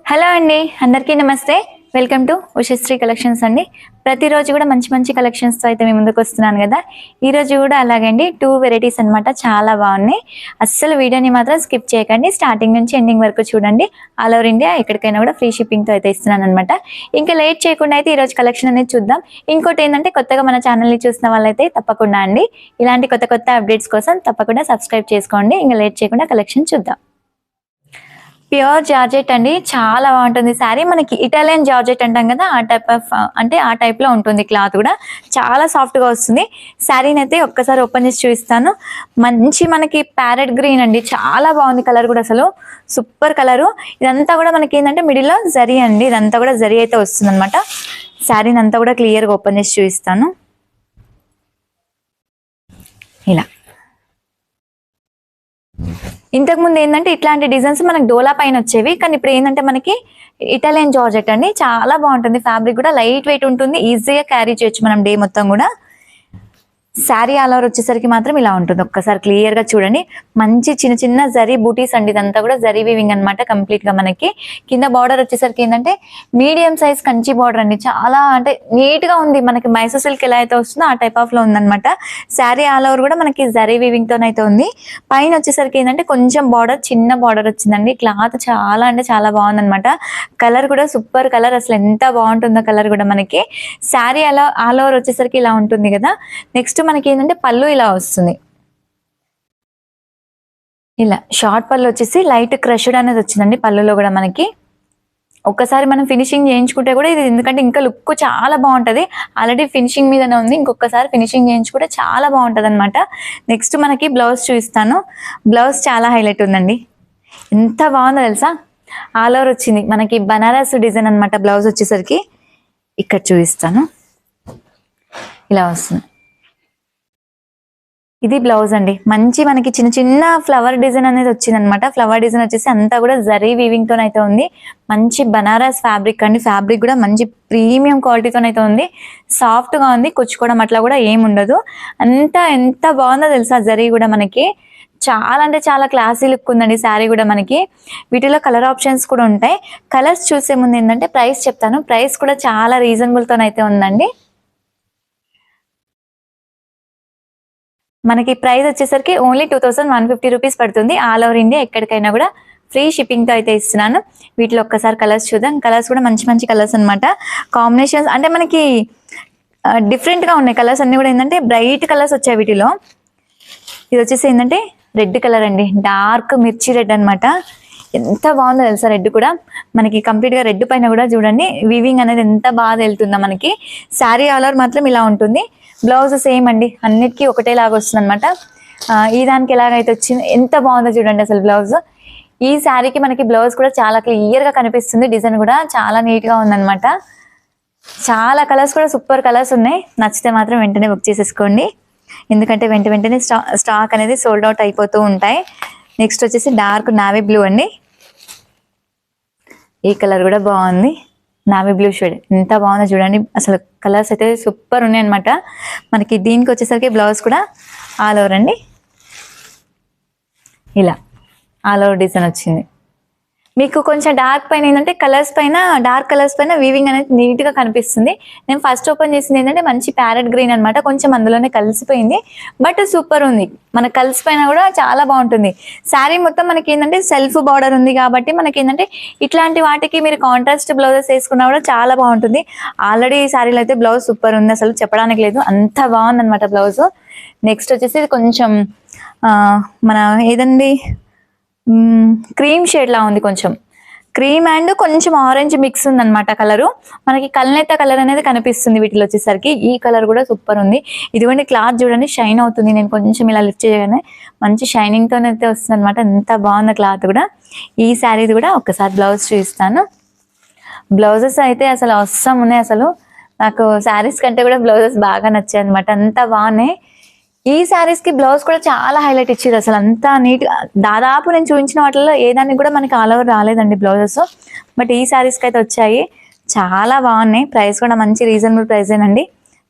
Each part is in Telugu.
హలో అండి, అందరికీ నమస్తే. వెల్కమ్ టు ఉషశ్రీ కలెక్షన్స్ అండి. ప్రతిరోజు కూడా మంచి మంచి కలెక్షన్స్తో అయితే మేము ముందుకు వస్తున్నాను కదా. ఈరోజు కూడా అలాగండి 2 వెరైటీస్ అనమాట. చాలా బాగున్నాయి. అస్సలు వీడియోని మాత్రం స్కిప్ చేయకండి. స్టార్టింగ్ నుంచి ఎండింగ్ వరకు చూడండి. ఆల్ ఓవర్ ఇండియా ఎక్కడికైనా కూడా ఫ్రీ షిప్పింగ్తో అయితే ఇస్తున్నాను అనమాట. ఇంకా లేట్ చేయకుండా అయితే ఈరోజు కలెక్షన్ అనేది చూద్దాం. ఇంకోటి ఏంటంటే, కొత్తగా మన ఛానల్ని చూసిన వాళ్ళైతే తప్పకుండా అండి ఇలాంటి కొత్త కొత్త అప్డేట్స్ కోసం తప్పకుండా సబ్స్క్రైబ్ చేసుకోండి. ఇంకా లేట్ చేయకుండా కలెక్షన్ చూద్దాం. ప్యూర్ జార్జెట్ అండి, చాలా బాగుంటుంది శారీ. మనకి ఇటాలియన్ జార్జెట్ అంటాం కదా, ఆ టైప్ లో ఉంటుంది. క్లాత్ కూడా చాలా సాఫ్ట్ గా వస్తుంది. శారీని అయితే ఒక్కసారి ఓపెన్ చేసి చూపిస్తాను. మంచి మనకి ప్యారెట్ గ్రీన్ అండి, చాలా బాగుంది కలర్ కూడా, అసలు సూపర్ కలరు. ఇదంతా కూడా మనకి ఏంటంటే మిడిల్ లో జరీ అండి, ఇదంతా కూడా జరీ అయితే వస్తుంది అనమాట. శారీని అంతా కూడా క్లియర్ గా ఓపెన్ చేసి చూపిస్తాను. ఇలా ఇంతకుముందు ఏంటంటే ఇట్లాంటి డిజైన్స్ మనకి డోలా పైన వచ్చేవి, కానీ ఇప్పుడు ఏంటంటే మనకి ఇటాలియన్ జార్జెట్ అండి, చాలా బాగుంటుంది. ఫ్యాబ్రిక్ కూడా లైట్ వెయిట్ ఉంటుంది, ఈజీగా క్యారీ చేయొచ్చు మనం డే మొత్తం కూడా. శారీ ఆల్ ఓవర్ వచ్చేసరికి మాత్రం ఇలా ఉంటుంది. ఒక్కసారి క్లియర్ గా చూడండి. మంచి చిన్న చిన్న జరీ బూటీస్ అండి, ఇదంతా కూడా జరీ వీవింగ్ అనమాట కంప్లీట్ గా. మనకి కింద బార్డర్ వచ్చేసరికి ఏంటంటే మీడియం సైజ్ కంచి బార్డర్ అండి, చాలా అంటే నీట్ గా ఉంది. మనకి మైసూర్ సిల్క్ ఎలా అయితే వస్తుందో ఆ టైప్ ఆఫ్ లో ఉందన్నమాట. శారీ ఆల్ ఓవర్ కూడా మనకి జరీ వీవింగ్ తోనైతే ఉంది. పైన వచ్చేసరికి ఏంటంటే కొంచెం బార్డర్, చిన్న బార్డర్ వచ్చిందండి. క్లాత్ చాలా అంటే చాలా బాగుందన్నమాట. కలర్ కూడా సూపర్ కలర్, అసలు ఎంత బాగుంటుందో కలర్ కూడా. మనకి శారీ ఆల్ ఓవర్ వచ్చేసరికి ఇలా ఉంటుంది కదా. నెక్స్ట్ మనకి ఏంటంటే పళ్ళు ఇలా వస్తుంది. ఇలా షార్ట్ పళ్ళు వచ్చేసి లైట్ క్రష్డ్ అనేది వచ్చిందండి పళ్ళులో కూడా మనకి. ఒక్కసారి మనం ఫినిషింగ్ చేయించుకుంటే కూడా ఇది, ఎందుకంటే ఇంకా లుక్ చాలా బాగుంటది. ఆల్రెడీ ఫినిషింగ్ మీదనే ఉంది, ఇంకొకసారి ఫినిషింగ్ చేయించుకుంటే చాలా బాగుంటది అనమాట. నెక్స్ట్ మనకి బ్లౌజ్ చూపిస్తాను. బ్లౌజ్ చాలా హైలైట్ ఉందండి, ఎంత బాగుందో తెలుసా. ఆల్ ఓవర్ వచ్చింది మనకి బనారస్ డిజైన్ అనమాట. బ్లౌజ్ వచ్చేసరికి ఇక్కడ చూపిస్తాను, ఇలా వస్తుంది. ఇది బ్లౌజ్ అండి. మంచి మనకి చిన్న చిన్న ఫ్లవర్ డిజైన్ అనేది వచ్చింది అనమాట. ఫ్లవర్ డిజైన్ వచ్చేసి అంతా కూడా జరీ వీవింగ్ తోనైతే ఉంది. మంచి బనారస్ ఫ్యాబ్రిక్ అండి. ఫ్యాబ్రిక్ కూడా మంచి ప్రీమియం క్వాలిటీతోనైతే ఉంది. సాఫ్ట్ గా ఉంది, కుచ్చుకోవడం అట్లా కూడా ఏమి ఉండదు. అంతా ఎంత బాగుందో తెలుసా. జరీ కూడా మనకి చాలా అంటే చాలా క్లాసీ లుక్ ఉందండి శారీ కూడా మనకి. వీటిలో కలర్ ఆప్షన్స్ కూడా ఉంటాయి. కలర్స్ చూసే ముందు ఏంటంటే ప్రైస్ చెప్తాను. ప్రైస్ కూడా చాలా రీజనబుల్ తోనైతే ఉందండి. మనకి ప్రైస్ వచ్చేసరికి ఓన్లీ 2150 రూపీస్ పడుతుంది. ఆల్ ఓవర్ ఇండియా ఎక్కడికైనా కూడా ఫ్రీ షిప్పింగ్తో అయితే ఇస్తున్నాను. వీటిలో ఒక్కసారి కలర్స్ చూద్దాం. కలర్స్ కూడా మంచి మంచి కలర్స్ అనమాట. కాంబినేషన్స్ అంటే మనకి డిఫరెంట్గా ఉన్నాయి కలర్స్ అన్నీ కూడా. ఏంటంటే బ్రైట్ కలర్స్ వచ్చాయి వీటిలో. ఇది వచ్చేసి ఏంటంటే రెడ్ కలర్ అండి, డార్క్ మిర్చి రెడ్ అనమాట. ఎంత బాగుందో తెలుసా రెడ్ కూడా. మనకి కంప్లీట్గా రెడ్ పైన కూడా చూడండి వీవింగ్ అనేది ఎంత బాగా వెళ్తుందో మనకి. శారీ ఆల్ ఓవర్ మాత్రం ఇలా ఉంటుంది. బ్లౌజ్ సేమ్ అండి, అన్నిటికీ ఒకటేలాగా వస్తుంది అనమాట. ఈ దానికి ఎలాగైతే వచ్చింది, ఎంత బాగుందో చూడండి అసలు బ్లౌజ్. ఈ శారీకి మనకి బ్లౌజ్ కూడా చాలా క్లియర్గా కనిపిస్తుంది. డిజైన్ కూడా చాలా నీట్గా ఉందన్నమాట. చాలా కలర్స్ కూడా సూపర్ కలర్స్ ఉన్నాయి. నచ్చితే మాత్రం వెంటనే బుక్ చేసేసుకోండి, ఎందుకంటే వెంటనే స్టాక్ అనేది సోల్డ్ అవుట్ అయిపోతూ ఉంటాయి. నెక్స్ట్ వచ్చేసి డార్క్ నావీ బ్లూ అండి. ఈ కలర్ కూడా బాగుంది, నావీ బ్లూ షేడ్. ఎంత బాగుందో చూడండి అసలు. కలర్స్ అయితే సూపర్ ఉన్నాయి అనమాట. మనకి దీనికి వచ్చేసరికి బ్లౌజ్ కూడా ఆల్ ఓవర్ అండి, ఇలా ఆల్ ఓవర్ డిజైన్ వచ్చింది. మీకు కొంచెం డార్క్ పైన ఏంటంటే డార్క్ కలర్స్ పైన వీవింగ్ అనేది నీట్గా కనిపిస్తుంది. నేను ఫస్ట్ ఓపెన్ చేసింది ఏంటంటే మంచి ప్యారెట్ గ్రీన్ అనమాట. కొంచెం అందులోనే కలిసిపోయింది, బట్ సూపర్ ఉంది. మన కలిసిపోయినా కూడా చాలా బాగుంటుంది. శారీ మొత్తం మనకి ఏంటంటే సెల్ఫ్ బార్డర్ ఉంది కాబట్టి మనకి ఏంటంటే ఇట్లాంటి వాటికి మీరు కాంట్రాస్ట్ బ్లౌజెస్ వేసుకున్నా కూడా చాలా బాగుంటుంది. ఆల్రెడీ ఈ శారీలో అయితే బ్లౌజ్ సూపర్ ఉంది, అసలు చెప్పడానికి లేదు, అంత బాగుందన్నమాట బ్లౌజ్. నెక్స్ట్ వచ్చేసి ఇది కొంచెం మన ఏదండి క్రీమ్ షేడ్ లా ఉంది. కొంచెం క్రీమ్ అండ్ కొంచెం ఆరెంజ్ మిక్స్ ఉందన్నమాట కలరు. మనకి కల్నేత కలర్ అనేది కనిపిస్తుంది వీటిలో వచ్చేసరికి. ఈ కలర్ కూడా సూపర్ ఉంది. ఇదిగోండి క్లాత్ చూడండి, షైన్ అవుతుంది. నేను కొంచెం ఇలా లిఫ్ట్ చేయగానే మంచి షైనింగ్ తోనైతే వస్తుంది అనమాట. ఎంత బాగుంది క్లాత్ కూడా. ఈ శారీది కూడా ఒక్కసారి బ్లౌజ్ చూపిస్తాను. బ్లౌజెస్ అయితే అసలు అవసరం ఉన్నాయి. అసలు నాకు శారీస్ కంటే కూడా బ్లౌజెస్ బాగా నచ్చాయి అనమాట, అంత బాగున్నాయి. ఈ శారీస్ కి బ్లౌజ్ కూడా చాలా హైలైట్ ఇచ్చారు. అసలు అంతా నీట్. దాదాపు నేను చూపించిన వాటిలో ఏదానికి కూడా మనకి ఆల్ ఓవర్ రాలేదండి బ్లౌజెస్, బట్ ఈ శారీస్ కి అయితే వచ్చాయి. చాలా బాగున్నాయి. ప్రైస్ కూడా మంచి రీజనబుల్ ప్రైసేనండి.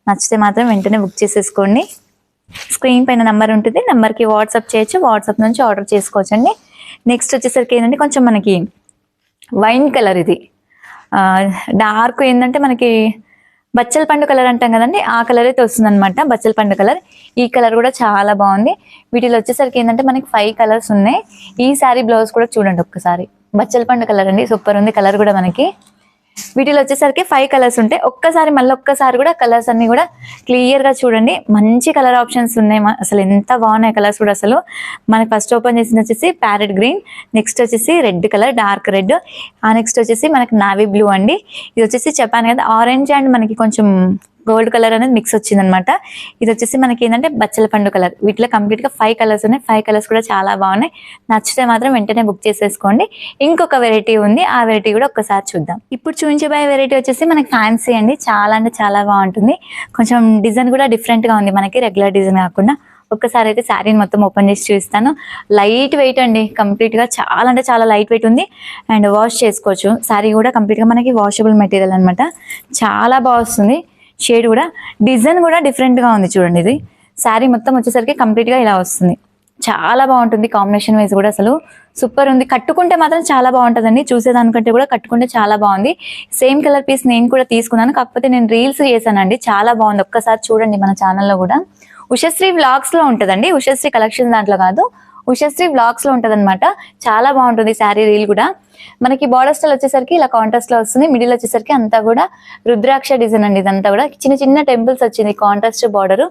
నచ్చితే మాత్రం వెంటనే బుక్ చేసేసుకోండి. స్క్రీన్ పైన నెంబర్ ఉంటుంది, నెంబర్కి వాట్సాప్ చేయొచ్చు. వాట్సాప్ నుంచి ఆర్డర్ చేసుకోవచ్చండి. నెక్స్ట్ వచ్చేసరికి ఏంటంటే కొంచెం మనకి వైన్ కలర్ ఇది. డార్క్ ఏంటంటే మనకి బచ్చల పండు కలర్ అంటాం కదండి, ఆ కలర్ అయితే వస్తుంది అనమాట. బచ్చల పండు కలర్. ఈ కలర్ కూడా చాలా బాగుంది. వీటిలో వచ్చేసరికి ఏంటంటే మనకి 5 కలర్స్ ఉన్నాయి. ఈ శారీ బ్లౌజ్ కూడా చూడండి ఒక్కసారి. బచ్చల పండు కలర్ అండి, సూపర్ ఉంది కలర్ కూడా మనకి. వీటిలో వచ్చేసరికి 5 కలర్స్ ఉంటాయి. ఒక్కసారి మళ్ళీ ఒక్కసారి కూడా కలర్స్ అన్ని కూడా క్లియర్ గా చూడండి. మంచి కలర్ ఆప్షన్స్ ఉన్నాయి. అసలు ఎంత బాగున్నాయి కలర్స్ కూడా. అసలు మనకి ఫస్ట్ ఓపెన్ చేసింది వచ్చేసి ప్యారెట్ గ్రీన్, నెక్స్ట్ వచ్చేసి రెడ్ కలర్, డార్క్ రెడ్, ఆ నెక్స్ట్ వచ్చేసి మనకి నావీ బ్లూ అండి. ఇది వచ్చేసి చెప్పాను కదా ఆరెంజ్ అండ్ మనకి కొంచెం గోల్డ్ కలర్ అనేది మిక్స్ వచ్చింది అనమాట. ఇది వచ్చేసి మనకి ఏంటంటే బచ్చల పండు కలర్. వీటిలో కంప్లీట్ గా 5 కలర్స్ ఉన్నాయి. 5 కలర్స్ కూడా చాలా బాగున్నాయి. నచ్చితే మాత్రం వెంటనే బుక్ చేసేసుకోండి. ఇంకొక వెరైటీ ఉంది, ఆ వెరైటీ కూడా ఒక్కసారి చూద్దాం. ఇప్పుడు చూపించబోయే వెరైటీ వచ్చేసి మనకి ఫ్యాన్సీ అండి. చాలా అంటే చాలా బాగుంటుంది. కొంచెం డిజైన్ కూడా డిఫరెంట్ గా ఉంది, మనకి రెగ్యులర్ డిజైన్ కాకుండా. ఒక్కసారి అయితే శారీని మొత్తం ఓపెన్ చేసి చూపిస్తాను. లైట్ వెయిట్ అండి, కంప్లీట్ గా చాలా అంటే చాలా లైట్ వెయిట్ ఉంది. అండ్ వాష్ చేసుకోవచ్చు. శారీ కూడా కంప్లీట్ గా మనకి వాషబుల్ మెటీరియల్ అనమాట. చాలా బాగా వస్తుంది. షేడ్ కూడా, డిజైన్ కూడా డిఫరెంట్ గా ఉంది చూడండి. ఇది శారీ మొత్తం వచ్చేసరికి కంప్లీట్ గా ఇలా వస్తుంది. చాలా బాగుంటుంది. కాంబినేషన్ వైజ్ కూడా అసలు సూపర్ ఉంది. కట్టుకుంటే మాత్రం చాలా బాగుంటుందండి. చూసేదానికంటే కూడా కట్టుకుంటే చాలా బాగుంది. సేమ్ కలర్ పీస్ నేను కూడా తీసుకున్నాను, కాకపోతే నేను రీల్స్ చేశానండి. చాలా బాగుంది. ఒక్కసారి చూడండి మన ఛానల్లో కూడా. ఉషశ్రీ వ్లాగ్స్ లో ఉంటుందండి, ఉషశ్రీ కలెక్షన్ దాంట్లో కాదు, ఉషశ్రీ వ్లాగ్స్ లో ఉంటది అనమాట. చాలా బాగుంటుంది శారీ రీల్ కూడా. మనకి బార్డర్ స్టైల్ వచ్చేసరికి ఇలా కాంట్రాస్ట్ లో వస్తుంది. మిడిల్ వచ్చేసరికి అంతా కూడా రుద్రాక్ష డిజైన్ అండి. ఇదంతా కూడా చిన్న చిన్న టెంపుల్స్ వచ్చింది contrast border.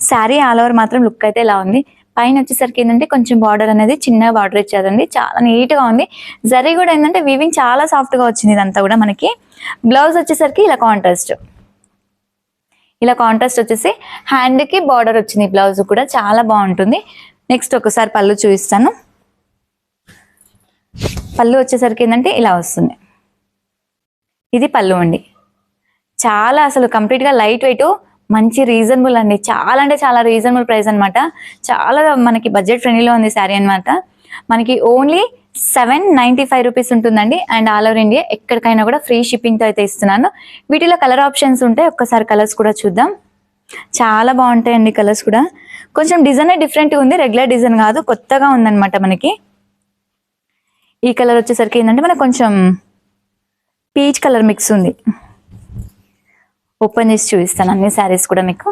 Sari all over మాత్రం లుక్ అయితే ఇలా ఉంది. పైన వచ్చేసరికి ఏంటంటే కొంచెం బార్డర్ అనేది చిన్న బార్డర్ ఇచ్చారండి. చాలా నీట్ గా ఉంది. జరీ కూడా ఏంటంటే వీవింగ్ చాలా సాఫ్ట్ గా వచ్చింది. ఇదంతా కూడా మనకి. బ్లౌజ్ వచ్చేసరికి ఇలా కాంట్రాస్ట్ వచ్చేసి హ్యాండ్ కి బార్డర్ వచ్చింది. బ్లౌజ్ కూడా చాలా బాగుంటుంది. నెక్స్ట్ ఒకసారి పళ్ళు చూపిస్తాను. పళ్ళు వచ్చేసరికి ఏంటంటే ఇలా వస్తుంది. ఇది పళ్ళు అండి. చాలా అసలు కంప్లీట్ గా లైట్ వెయిట్, మంచి రీజనబుల్ అండి. చాలా అంటే చాలా రీజనబుల్ ప్రైస్ అనమాట. చాలా మనకి బడ్జెట్ ఫ్రెండ్లీలో ఉంది శారీ అనమాట. మనకి ఓన్లీ 795 రూపీస్ ఉంటుందండి. అండ్ ఆల్ ఓవర్ ఇండియా ఎక్కడికైనా కూడా ఫ్రీ షిప్పింగ్ తో అయితే ఇస్తున్నాను. వీటిలో కలర్ ఆప్షన్స్ ఉంటాయి. ఒక్కసారి కలర్స్ కూడా చూద్దాం. చాలా బాగుంటాయండి కలర్స్ కూడా. కొంచెం డిజైన్ డిఫరెంట్ ఉంది, రెగ్యులర్ డిజైన్ కాదు, కొత్తగా ఉందన్నమాట మనకి. ఈ కలర్ వచ్చేసరికి ఏంటంటే మనకు కొంచెం పీచ్ కలర్ మిక్స్ ఉంది. ఓపెన్ చేసి చూపిస్తాను అన్ని శారీస్ కూడా మీకు.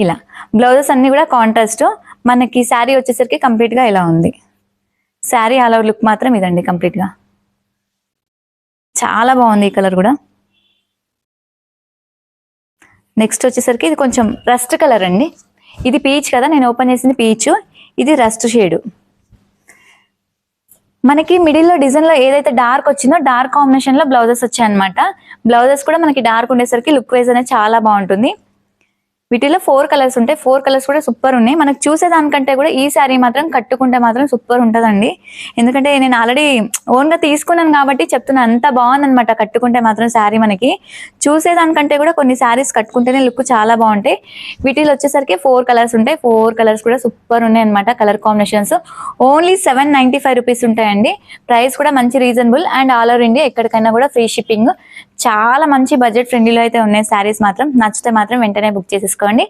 ఇలా బ్లౌజెస్ అన్ని కూడా కాంట్రాస్ట్. మనకి శారీ వచ్చేసరికి కంప్లీట్ గా ఇలా ఉంది. శారీ ఆల్ ఓవర్ లుక్ మాత్రం ఇదండి కంప్లీట్ గా. చాలా బాగుంది ఈ కలర్ కూడా. నెక్స్ట్ వచ్చేసరికి ఇది కొంచెం రస్ట్ కలర్ అండి. ఇది పీచ్ కదా, నేను ఓపెన్ చేసింది పీచ్. ఇది రస్ట్ షేడ్. మనకి మిడిల్ లో డిజైన్ లో ఏదైతే డార్క్ వచ్చిందో డార్క్ కాంబినేషన్ లో బ్లౌజెస్ వచ్చాయన్నమాట. బ్లౌజెస్ కూడా మనకి డార్క్ ఉండేసరికి లుక్ వైజ్ అనేది చాలా బాగుంటుంది. వీటిలో 4 కలర్స్ ఉంటాయి. 4 కలర్స్ కూడా సూపర్ ఉన్నాయి. మనకు చూసేదానికంటే కూడా ఈ శారీ మాత్రం కట్టుకుంటే మాత్రం సూపర్ ఉంటుందండి. ఎందుకంటే నేను ఆల్రెడీ ఓన్ గా తీసుకున్నాను కాబట్టి చెప్తున్నా, అంత బాగుందనమాట కట్టుకుంటే మాత్రం శారీ. మనకి చూసేదానికంటే కూడా కొన్ని శారీస్ కట్టుకుంటేనే లుక్ చాలా బాగుంటాయి. వీటిలో వచ్చేసరికి 4 కలర్స్ ఉంటాయి. 4 కలర్స్ కూడా సూపర్ ఉన్నాయి అనమాట. కలర్ కాంబినేషన్స్ ఓన్లీ 795 రూపీస్ ఉంటాయండి. ప్రైస్ కూడా మంచి reasonable. And all over India ఎక్కడికైనా కూడా ఫ్రీ షిప్పింగ్. చాలా మంచి బడ్జెట్ ఫ్రెండ్లీలో అయితే ఉన్నాయి శారీస్ మాత్రం. నచ్చితే మాత్రం వెంటనే బుక్ చేసేసుకోండి.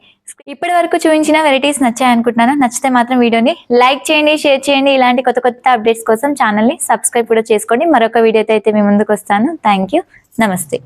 ఇప్పటి వరకు చూపించిన వెరైటీస్ నచ్చాయి అనుకుంటున్నాను. నచ్చితే మాత్రం వీడియోని లైక్ చేయండి, షేర్ చేయండి. ఇలాంటి కొత్త కొత్త అప్డేట్స్ కోసం ఛానల్ని సబ్స్క్రైబ్ కూడా చేసుకోండి. మరొక వీడియోతో అయితే మీ ముందుకు వస్తాను. Thank you. నమస్తే.